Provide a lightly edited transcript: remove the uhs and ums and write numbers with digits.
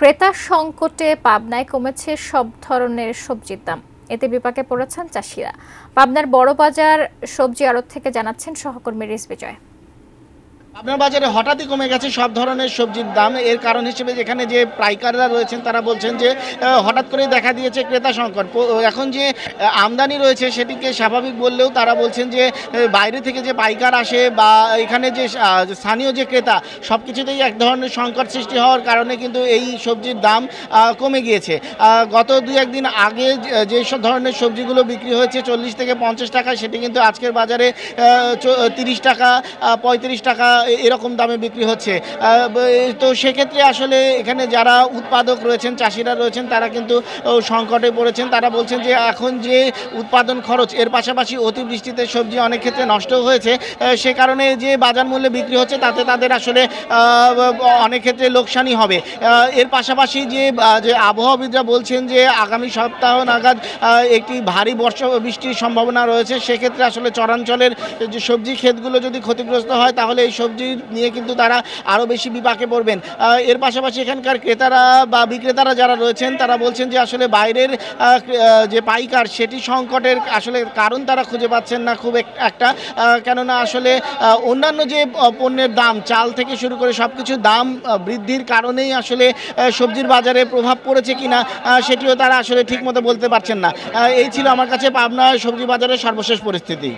ক্রেতা সংকটে পাবনায় কমেছে সব ধরনের সবজির দাম। এতে বিপাকে পড়েছেন চাষিরা। পাবনার বড় বাজার সবজি আড়ত থেকে জানাচ্ছেন সহকর্মী রিজভী জয়। আপনার বাজারে হঠাৎই কমে গেছে সব ধরনের সবজির দাম। এর কারণ হিসেবে যেখানে যে পাইকাররা রয়েছেন তারা বলছেন যে হঠাৎ করেই দেখা দিয়েছে ক্রেতা সংকট। এখন যে আমদানি রয়েছে সেটিকে স্বাভাবিক বললেও তারা বলছেন যে বাইরে থেকে যে পাইকার আসে বা এখানে যে স্থানীয় যে ক্রেতা সব কিছুতেই এক ধরনের সংকট সৃষ্টি হওয়ার কারণে কিন্তু এই সবজির দাম কমে গিয়েছে। গত দুই একদিন আগে যেসব ধরনের সবজিগুলো বিক্রি হয়েছে 40 থেকে 50 টাকা, সেটি কিন্তু আজকের বাজারে 30 টাকা 35 টাকা এরকম দামে বিক্রি হচ্ছে। তো সেক্ষেত্রে আসলে এখানে যারা উৎপাদক রয়েছেন, চাষিরা রয়েছেন, তারা কিন্তু সংকটে পড়েছেন। তারা বলছেন যে এখন যে উৎপাদন খরচ, এর পাশাপাশি অতিবৃষ্টিতে সবজি অনেক ক্ষেত্রে নষ্ট হয়েছে, সে কারণে যে বাজার মূল্যে বিক্রি হচ্ছে তাতে তাদের আসলে অনেক ক্ষেত্রে লোকসানি হবে। এর পাশাপাশি যে আবহাওয়াবিদরা বলছেন যে আগামী সপ্তাহ নাগাদ একটি ভারী বৃষ্টির সম্ভাবনা রয়েছে। সেক্ষেত্রে আসলে চরাঞ্চলের যে সবজি ক্ষেতগুলো যদি ক্ষতিগ্রস্ত হয় তাহলে এই সবজি নিয়ে কিন্তু তারা আরও বেশি বিপাকে পড়বেন। এর পাশাপাশি এখানকার ক্রেতারা বা বিক্রেতারা যারা রয়েছেন তারা বলছেন যে আসলে বাইরের যে পাইকার সেটি সংকটের আসলে কারণ তারা খুঁজে পাচ্ছেন না খুব একটা। কেননা আসলে অন্যান্য যে পণ্যের দাম, চাল থেকে শুরু করে সব কিছুর দাম বৃদ্ধির কারণেই আসলে সবজির বাজারে প্রভাব পড়েছে কিনা সেটিও তারা আসলে ঠিকমতো বলতে পারছেন না। এই ছিল আমার কাছে পাবনা সবজি বাজারের সর্বশেষ পরিস্থিতি।